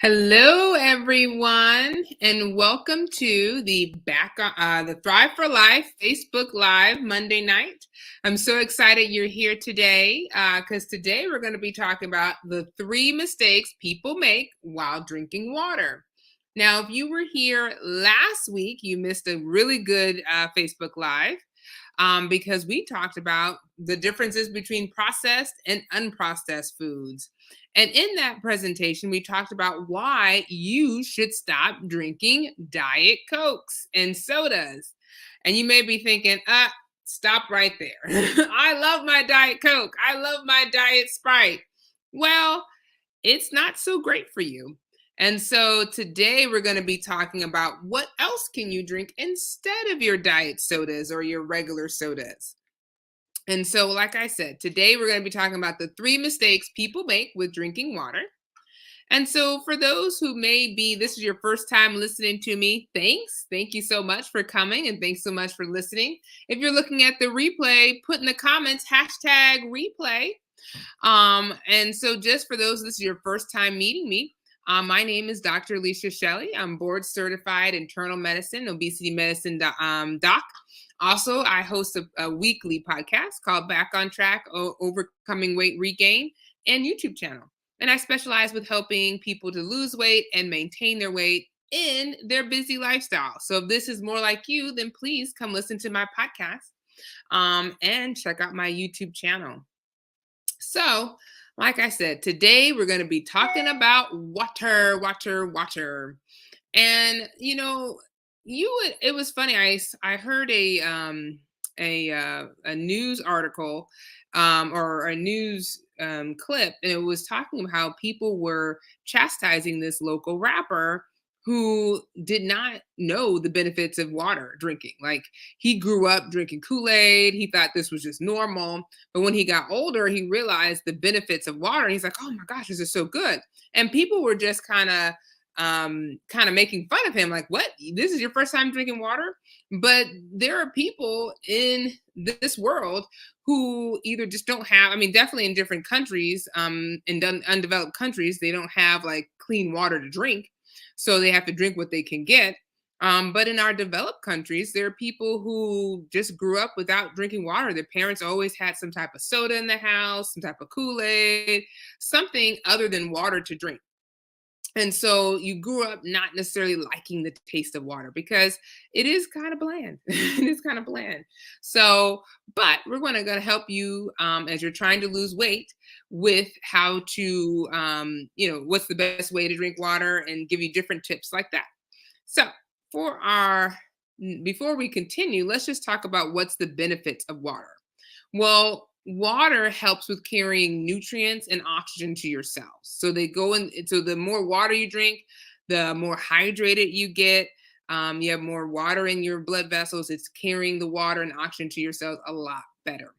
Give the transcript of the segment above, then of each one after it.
Hello, everyone, and welcome to the Thrive for Life Facebook Live Monday night. I'm so excited you're here today because today we're going to be talking about the 3 mistakes people make while drinking water. Now, if you were here last week, you missed a really good Facebook Live because we talked about the differences between processed and unprocessed foods. And in that presentation, we talked about why you should stop drinking Diet Cokes and sodas. And you may be thinking, stop right there. I love my Diet Coke. I love my Diet Sprite. Well, it's not so great for you. And so today we're going to be talking about what else can you drink instead of your diet sodas or your regular sodas. And so, like I said, today we're going to be talking about the 3 mistakes people make with drinking water. And so, for those who this is your first time listening to me, thanks. Thank you so much for coming and thanks so much for listening. If you're looking at the replay, put in the comments #replay. And so just for those, this is your first time meeting me. My name is Dr. Alicia Shelley. I'm board certified internal medicine, obesity medicine doc. Also, I host a weekly podcast called Back on Track, Overcoming Weight Regain, and YouTube channel. And I specialize with helping people to lose weight and maintain their weight in their busy lifestyle. So if this is more like you, then please come listen to my podcast and check out my YouTube channel. So, like I said, today we're going to be talking about water. And it was funny. I heard a news article or a news clip, and it was talking about how people were chastising this local rapper who did not know the benefits of water drinking. Like, he grew up drinking Kool-Aid. He thought this was just normal. But when he got older, he realized the benefits of water. He's like, oh my gosh, this is so good. And people were just kind of making fun of him, like, what, this is your first time drinking water? But there are people in this world who either just don't have, I mean, definitely in different countries, in undeveloped countries, they don't have like clean water to drink, so they have to drink what they can get. But in our developed countries, there are people who just grew up without drinking water. Their parents always had some type of soda in the house, some type of Kool-Aid, something other than water to drink. And so you grew up not necessarily liking the taste of water because it is kind of bland. It is kind of bland. So, but we're going to help you as you're trying to lose weight with how to, what's the best way to drink water and give you different tips like that. So, before we continue, let's just talk about what's the benefits of water. Well, water helps with carrying nutrients and oxygen to your cells. So they go in. So the more water you drink, the more hydrated you get. You have more water in your blood vessels. It's carrying the water and oxygen to your cells a lot better.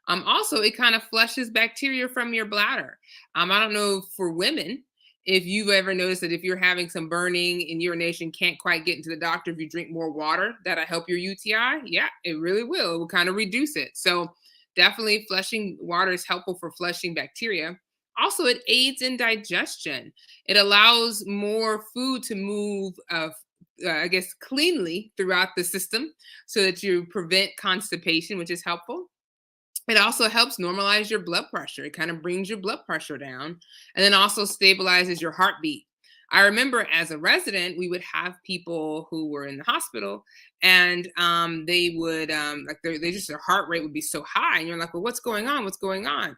Also, it kind of flushes bacteria from your bladder. I don't know for women if you've ever noticed that if you're having some burning in urination, can't quite get into the doctor, if you drink more water, that'll help your UTI. Yeah, it really will. It will kind of reduce it. So definitely flushing water is helpful for flushing bacteria. Also, it aids in digestion. It allows more food to move, cleanly throughout the system so that you prevent constipation, which is helpful. It also helps normalize your blood pressure. It kind of brings your blood pressure down and then also stabilizes your heartbeat. I remember as a resident, we would have people who were in the hospital and they would their heart rate would be so high. And you're like, well, what's going on? What's going on?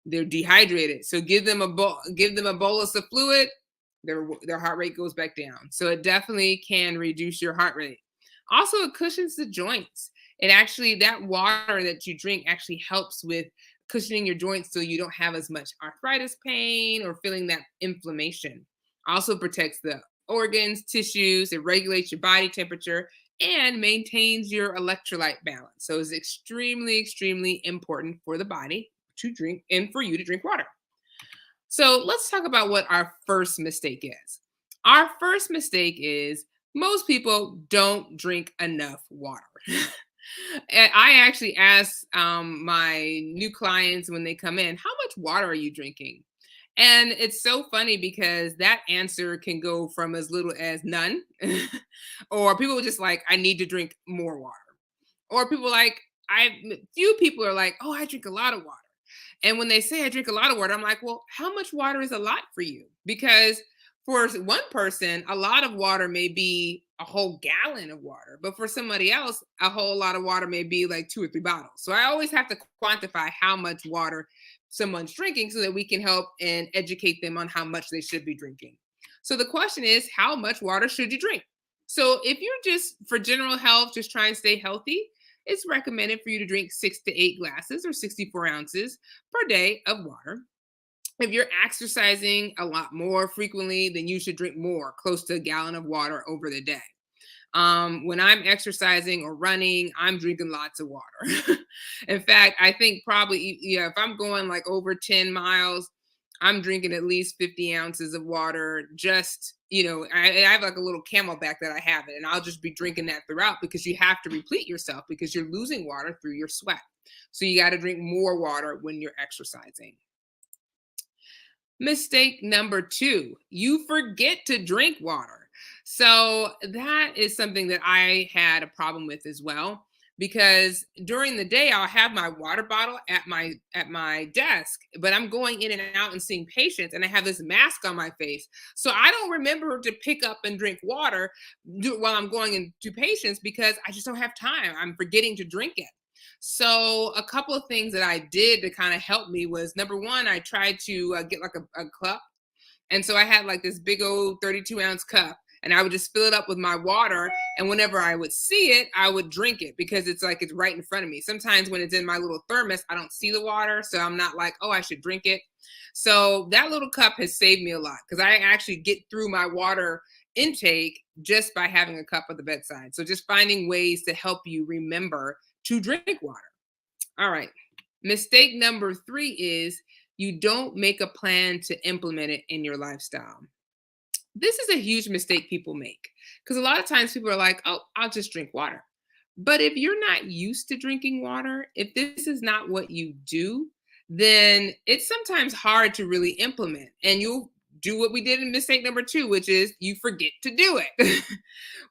They're dehydrated. So give them a bolus of fluid, their heart rate goes back down. So it definitely can reduce your heart rate. Also, it cushions the joints. That water that you drink actually helps with cushioning your joints so you don't have as much arthritis pain or feeling that inflammation. Also protects the organs, tissues, it regulates your body temperature and maintains your electrolyte balance. So it's extremely, extremely important for the body to drink and for you to drink water. So let's talk about what our first mistake is. Our first mistake is most people don't drink enough water. And I actually ask my new clients when they come in, how much water are you drinking? And it's so funny because that answer can go from as little as none, or people just like, I need to drink more water. Or people like, few people are like, oh, I drink a lot of water. And when they say I drink a lot of water, I'm like, well, how much water is a lot for you? Because for one person, a lot of water may be a whole gallon of water, but for somebody else, a whole lot of water may be like 2 or 3 bottles. So I always have to quantify how much water someone's drinking so that we can help and educate them on how much they should be drinking. So the question is, how much water should you drink? So if you're just for general health, just try and stay healthy, it's recommended for you to drink 6 to 8 glasses or 64 ounces per day of water. If you're exercising a lot more frequently, then you should drink more, close to a gallon of water over the day. When I'm exercising or running, I'm drinking lots of water. In fact, I think probably, yeah, if I'm going like over 10 miles, I'm drinking at least 50 ounces of water. Just, I have like a little camelback that I have it, and I'll just be drinking that throughout because you have to replete yourself because you're losing water through your sweat. So you got to drink more water when you're exercising. Mistake number two, you forget to drink water. So that is something that I had a problem with as well because during the day I'll have my water bottle at my desk, but I'm going in and out and seeing patients and I have this mask on my face. So I don't remember to pick up and drink water while I'm going into patients because I just don't have time. I'm forgetting to drink it. So a couple of things that I did to kind of help me was number one, I tried to get like a cup. And so I had like this big old 32-ounce cup and I would just fill it up with my water. And whenever I would see it, I would drink it because it's like it's right in front of me. Sometimes when it's in my little thermos, I don't see the water. So I'm not like, oh, I should drink it. So that little cup has saved me a lot because I actually get through my water intake just by having a cup at the bedside. So just finding ways to help you remember to drink water. All right. Mistake number three is you don't make a plan to implement it in your lifestyle. This is a huge mistake people make because a lot of times people are like, oh, I'll just drink water. But if you're not used to drinking water, if this is not what you do, then it's sometimes hard to really implement. And you'll do what we did in mistake number two, which is you forget to do it.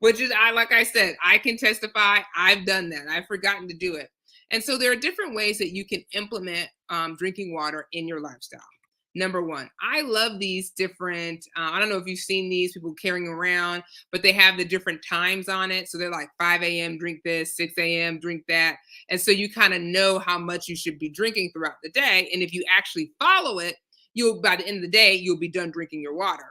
Which is, like I said, I can testify. I've done that. I've forgotten to do it. And so there are different ways that you can implement drinking water in your lifestyle. Number one, I love these different, I don't know if you've seen these people carrying around, but they have the different times on it. So they're like 5 a.m., drink this, 6 a.m., drink that. And so you kind of know how much you should be drinking throughout the day. And if you actually follow it, by the end of the day, you'll be done drinking your water.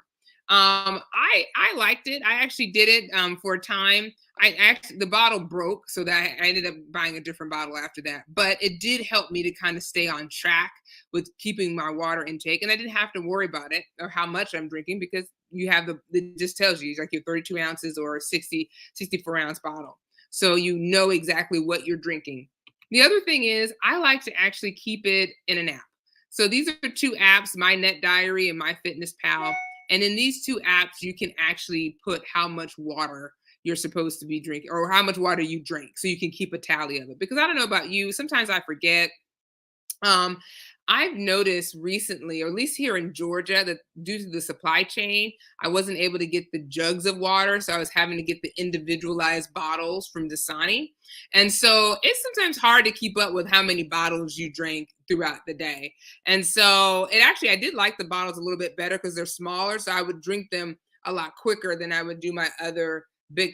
I liked it. I actually did it for a time. The bottle broke, so that I ended up buying a different bottle after that. But it did help me to kind of stay on track with keeping my water intake, and I didn't have to worry about it or how much I'm drinking because you have it just tells you like your 32 ounces or 64 ounce bottle, so you know exactly what you're drinking. The other thing is I like to actually keep it in an app. So these are two apps, My Net Diary and My Fitness Pal. And in these two apps, you can actually put how much water you're supposed to be drinking or how much water you drink. So you can keep a tally of it. Because I don't know about you, sometimes I forget. Um, I've noticed recently, or at least here in Georgia, that due to the supply chain, I wasn't able to get the jugs of water. So I was having to get the individualized bottles from Dasani. And so it's sometimes hard to keep up with how many bottles you drink throughout the day. And so I did like the bottles a little bit better because they're smaller. So I would drink them a lot quicker than I would do my other big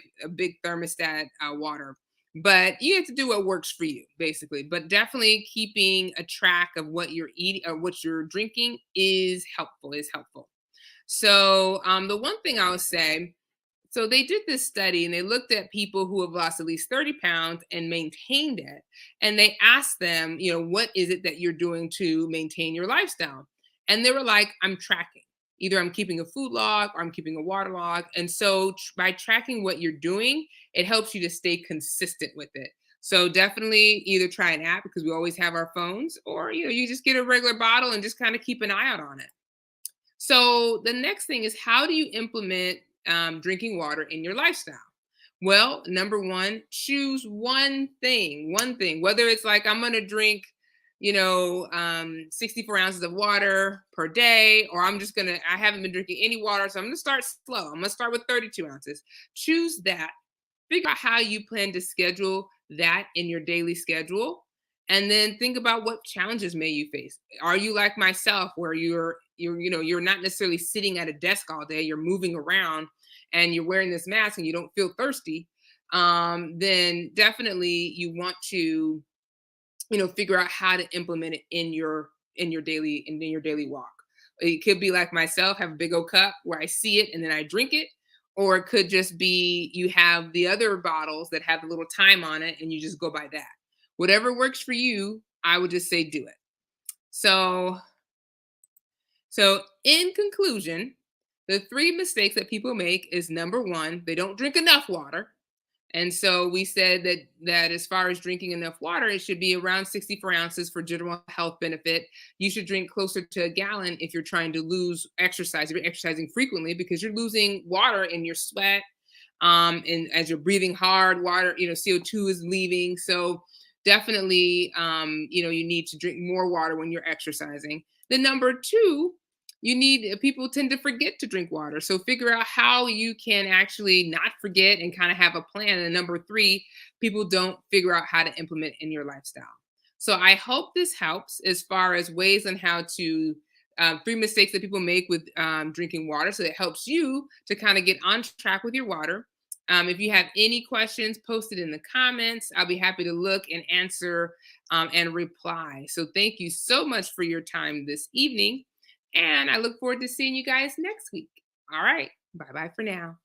thermostat water. But you have to do what works for you, basically. But definitely keeping a track of what you're eating or what you're drinking is helpful. So the one thing I would say, so they did this study and they looked at people who have lost at least 30 pounds and maintained it. And they asked them, what is it that you're doing to maintain your lifestyle? And they were like, I'm tracking. Either I'm keeping a food log or I'm keeping a water log. And so by tracking what you're doing, it helps you to stay consistent with it. So definitely either try an app because we always have our phones, or you just get a regular bottle and just kind of keep an eye out on it. So the next thing is, how do you implement drinking water in your lifestyle? Well, number one, choose one thing, whether it's like I'm going to drink 64 ounces of water per day, or I haven't been drinking any water, so I'm gonna start slow. I'm gonna start with 32 ounces. Choose that. Figure out how you plan to schedule that in your daily schedule. And then think about what challenges may you face. Are you like myself where you're not necessarily sitting at a desk all day, you're moving around and you're wearing this mask and you don't feel thirsty? Then definitely you want to figure out how to implement it in your daily walk. It could be like myself, have a big old cup where I see it and then I drink it, or it could just be you have the other bottles that have a little time on it and you just go by that. Whatever works for you, I would just say do it. So in conclusion, the three mistakes that people make is: number one, they don't drink enough water. And so we said that as far as drinking enough water, it should be around 64 ounces for general health benefit. You should drink closer to a gallon if you're trying to lose exercise, if you're exercising frequently, because you're losing water in your sweat. And as you're breathing hard, water, CO2 is leaving. So definitely, you need to drink more water when you're exercising. Then number two, people tend to forget to drink water. So figure out how you can actually not forget and kind of have a plan. And number three, people don't figure out how to implement in your lifestyle. So I hope this helps as far as ways on how to three mistakes that people make with drinking water. So it helps you to kind of get on track with your water. If you have any questions, post it in the comments. I'll be happy to look and answer and reply. So thank you so much for your time this evening. And I look forward to seeing you guys next week. All right. Bye bye for now.